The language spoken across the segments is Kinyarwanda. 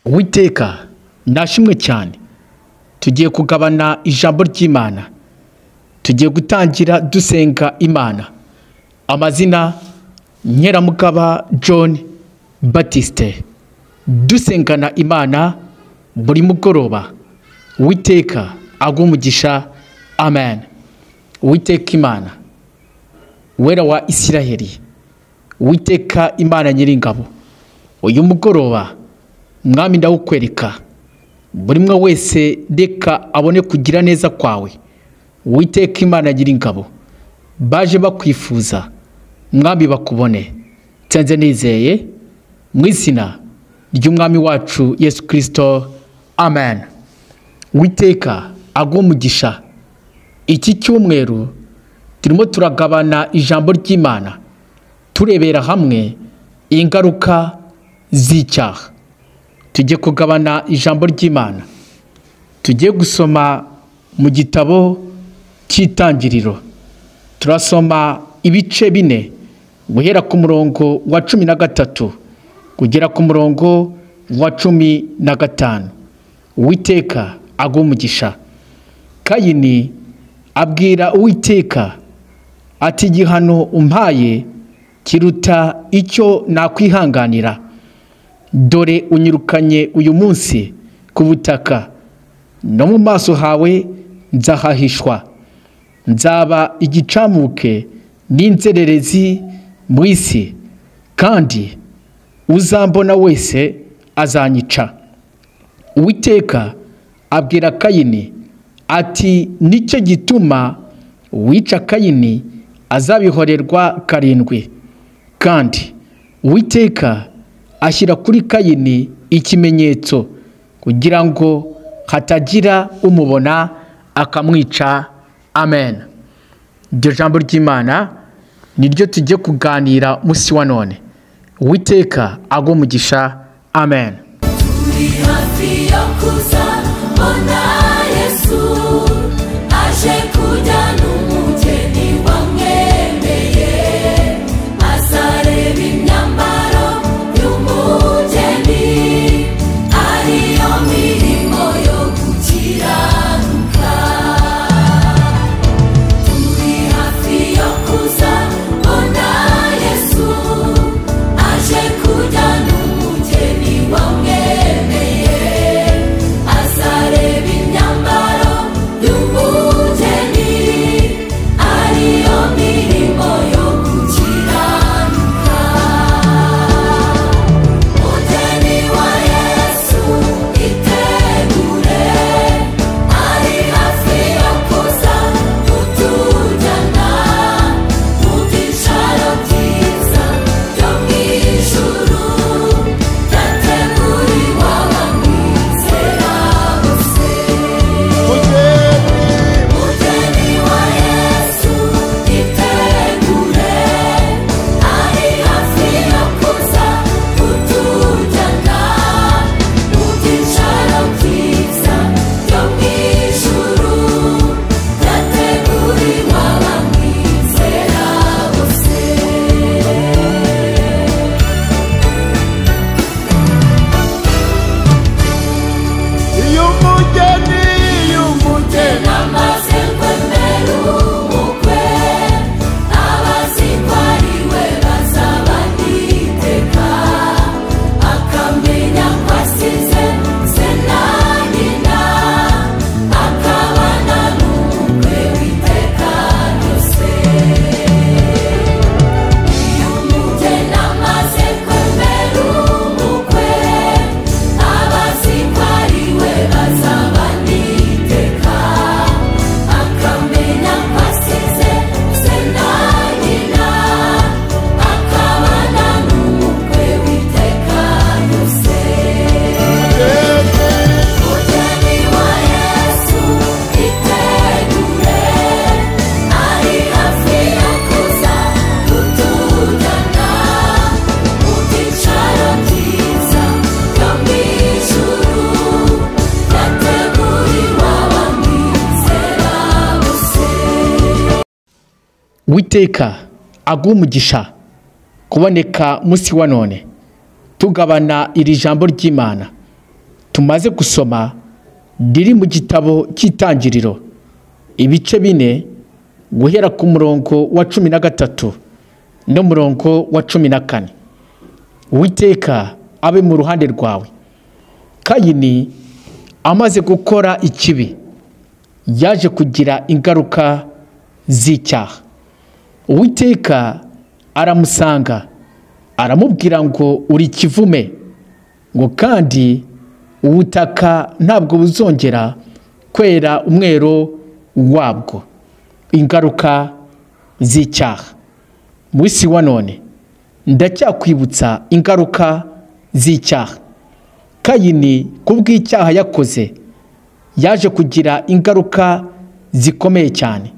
Uwiteka nashimwe cyane. Tugiye kugabana ijambo ry'Imana. Tugiye gutangira dusenga Imana. Amazina Nkeramugaba John Baptiste. Dusengana Imana buri mugoroba. Uwiteka agumugisha. Amen. Uwiteka Imana, Wera wa Isiraheli, Uwiteka Imana Nyiringabo, uyu mugoroba Mwami ndawukwereka. Buri mwe wese reka abone kugira neza kwawe. Uwiteka Imana Nyiringabo, baje bakwifuza Mwami bakubone. Nsenze nizeye mu izina ry'Umwami wacu Yesu Kristo. Amen. Uwiteka agumugisha. Iki cyumweru turimo turagabana ijambo ry'Imana, turebera hamwe ingaruka z'icyaha. Tujye kugabana ijambo ry'Imana. Tujye gusoma mu gitabo cy'Itangiriro. Turasoma ibice 4 guhera ku murongo wa 13 kugera ku murongo wa 15. Uwiteka agumugisha. Kayini abwira Uwiteka ati, igihano umpaye kiruta icyo nakwihanganira. Dore unyirukanye uyu munsi ku butaka, no mu maso hawe nzahahishwa. Nzaba igicamuke n'inzererezi mu isi, kandi uzambona wese azanyica. Uwiteka abwira Kayini ati, nicyo gituma wica Kayini azabihorerwa 7. Kandi Uwiteka ashyira kuri Kayini ikimenyetso kugira ngo hatagira umubona akamwica. Amen. Iryo jambo ry'Imana niryo tujye kuganira musi wa none. Uwiteka agumugisha. Amen. Turi hafi yo kuzabona Yesu, aje kujyana umugeni wamwemeye. Azareba imyambaro y'umugeni, ariyo mirimo yo gukiranuka. Turi hafi yo kuzabona Yesu, aje kujyana umugeni wamwemeye. Azareba imyambaro y'umugeni, ariyo mirimo yo gukiranuka. Mugeni wa Yesu itegure, ari hafi yo kuza kutujyana mu byicaro byiza byo mu ijuru, byateguriwe abamwizera bose. Mugeni wa Yesu itegure, ari hafi yo kuza kutujyana mu byicaro byiza byo mu ijuru, byateguriwe abamwizera bose. Namaze kwemera umukwe, abazi ko ari we bazaba n'iteka. Akamenya ko asize se na nyina, akabana n'umukwe w'iteka ryose. Iyo umugeni amaze kwemera umukwe, abazi ko ari we bazaba n'iteka. Akamenya ko asize se na nyina, akabana n'umukwe w'iteka ryose. Mugeni wa Yesu itegure, ari hafi yo kuza kutujyana mu byicaro byiza byo mu ijuru, byateguriwe abamwizera bose. Uwiteka agumugisha kuboneka musi wa none tugabana iri jambo ry'Imana. tumaze gusoma riri mu gitabo cy'Itangiriro ibice 4 guhera ku murongo wa 13 no murongo wa 14. Uwiteka abe mu ruhande rwawe. Kayini amaze gukora ikibi yaje kugira ingaruka z'icyaha. Uwiteka aramusanga aramubwira ngo uri kivume, ngo kandi ubutaka ntabwo buzongera kwera umwero wabwo. Ingaruka z'icyaha. Mu isi wa none ndacyakwibutsa ingaruka z'icyaha. Kayini kubw'icyaha yakoze yaje kugira ingaruka zikomeye cyane.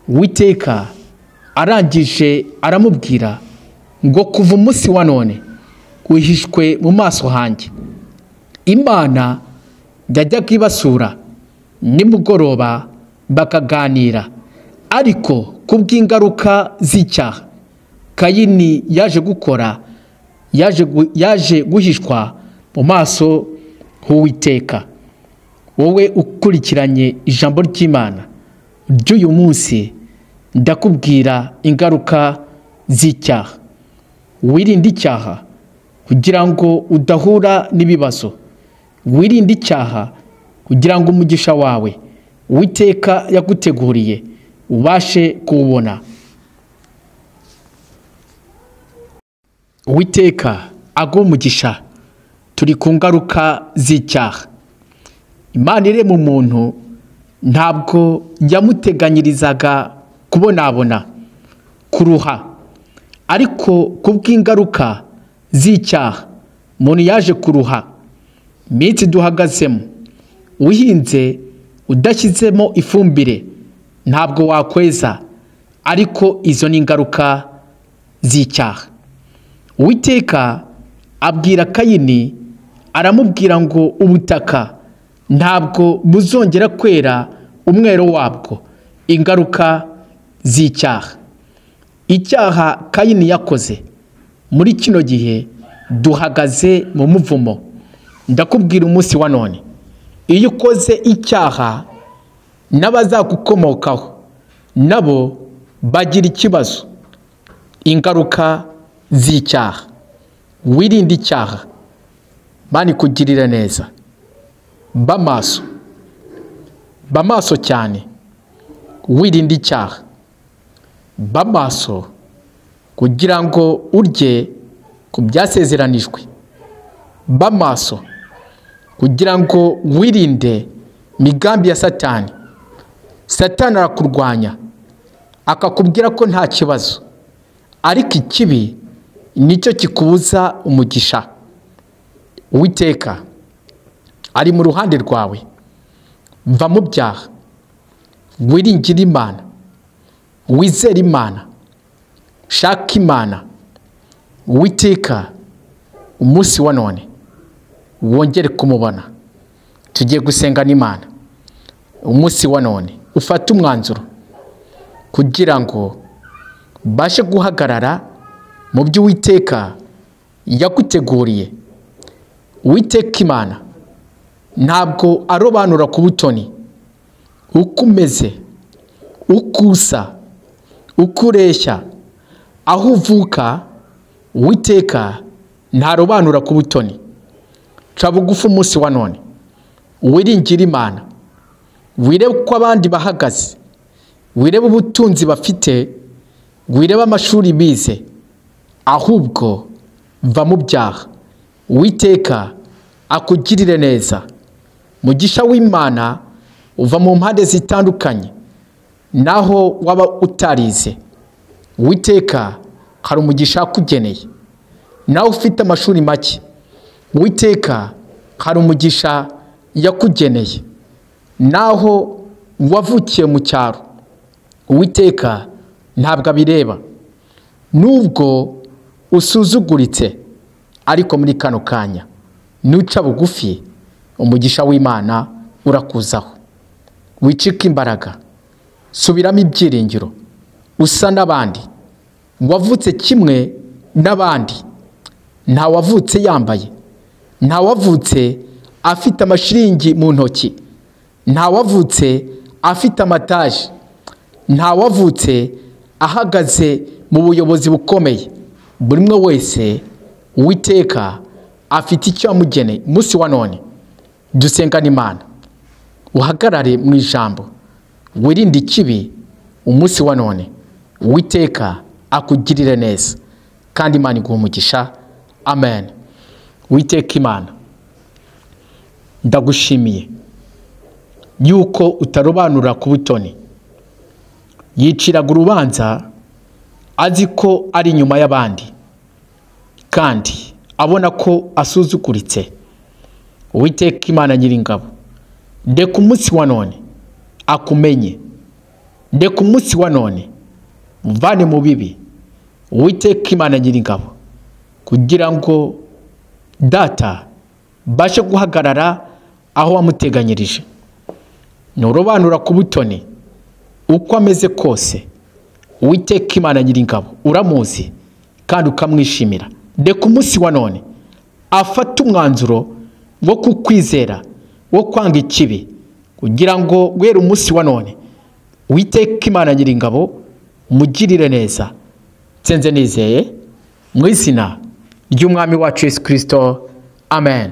Uwiteka arangije aramubwira ngo kuva umunsi wa none wihishwe mu maso hanjye. Imana yajyaga ibasura nimugoroba bakaganira, ariko kubw'ingaruka z'icyaha Kayini yaje gukora yaje guhishwa mu maso h'Uwiteka. Wowe ukurikiranye ijambo ry'Imana ry'uyu munsi, ndakubwira ingaruka z'icyaha. Wirinde icyaha kugira ngo udahura n'ibibazo. Wirinde icyaha kugira ngo umugisha wawe Uwiteka yaguteguriye ubashe kuwubona. Uwiteka aguhe umugisha. Turi ku ngaruka z'icyaha. Imana irema umuntu ntabwo yamuteganyirizaga kubonabona, kuruha, ariko kubw'ingaruka z'icyaha umuntu yaje kuruha. Iminsi duhagazemo, uhinze udashyizemo ifumbire ntabwo wakweza, ariko izo ni ingaruka z'icyaha. Uwiteka abwira Kayini aramubwira ngo ubutaka ntabwo buzongera kwera umwero wabwo. Ingaruka z'icyaha. Icyaha Kayini yakoze muri kino gihe duhagaze mu muvumo. Ndakubwira umunsi wa none, iyo ukoze icyaha n'abazagukomokaho nabo bagira ikibazo. Ingaruka z'icyaha. Wirinde icyaha. Imana ikugirire neza. Bamaso cyane. Wirinde icyaha. Bamaso kugira ngo urye ku byasezeranijwe. Bamaso kugira ngo wirinde migambi ya Satani. Satani arakurwanya akakubwira ko nta kibazo, ariko ikibi nicyo kikubuza umugisha. Uwiteka ari mu ruhande rwawe. Va mu byaha. Wiringire Imana. Wizere Imana. Shaka Imana. Uwiteka umunsi wa none wongere kumubona. Tugiye gusenga n'Imana. Umunsi wa none ufate umwanzuro kugira ngo bashe guhagarara mu byo Uwiteka yaguteguriye. Uwiteka Imana ntabwo arobanura ku butoni. Uko umeze, uko usa, uko ureshya, aho uvuka, Uwiteka ntarobanura ku butoni. Ca bugufi umunsi wa none wiringire Imana. Wirebe uko abandi bahagaze. Wirebe ubutunzi bafite. Wirebe amashuri bize. Ahubwo va mu byaha. Uwiteka akugirire neza. Mugisha w'Imana uva mu mpande zitandukanye, naho waba utarize. Uwiteka hari umugisha akugeneye. Naho ufite amashuri make, Uwiteka hari umugisha yakugeneye. Naho wavukiye mu cyaro, Uwiteka ntabwo abireba. Nubwo usuzuguritse, ariko muri kano kanya nuca bugufi, umugisha w'Imana urakuzaho. Wicika imbaraga. Subiramo ibyiringiro. Usa n'abandi. Wavutse kimwe n'abandi. Nta wavutse yambaye. Nta wavutse afite amashiringi mu ntoki, ntawavutse afite amataje, ntawavutse ahagaze mu buyobozi bukomeye. Buri umwe wese Uwiteka afite icyo yamugeneye. Umunsi wa none dusengane Imana, uhagarare mu ijambo, wirinde ikibi. Umunsi wa none Uwiteka akugirire neza kandi Imana iguhe umugisha. Amen. Uwiteka Imana, ndagushimiye yuko utarobanura ku butoni. Yiciraga urubanza azi ko ari inyuma y'abandi kandi abona ko asuzuguritse. Uwiteka Imana Nyiringabo, ndeka umunsi wa none akumenye, ndeka umunsi wa none muvane mu bibi. Uwiteka Imana Nyiringabo, kugira ngo data bashe guhagarara aho wamuteganyirije. Nurobanura ku butoni uko ameze kose, Uwiteka Imana Nyiringabo uramuzi kandi ukamwishimira. Ndeka umunsi wa none afata umwanzuro wo kukwizera, wo kwanga ikibi, kugira ngo wera umunsi wa none Uwiteka Imana Nyiringabo umugirire neza. Nsenze nizeye mu izina ry'Umwami wacu Yesu Kristo. Amen.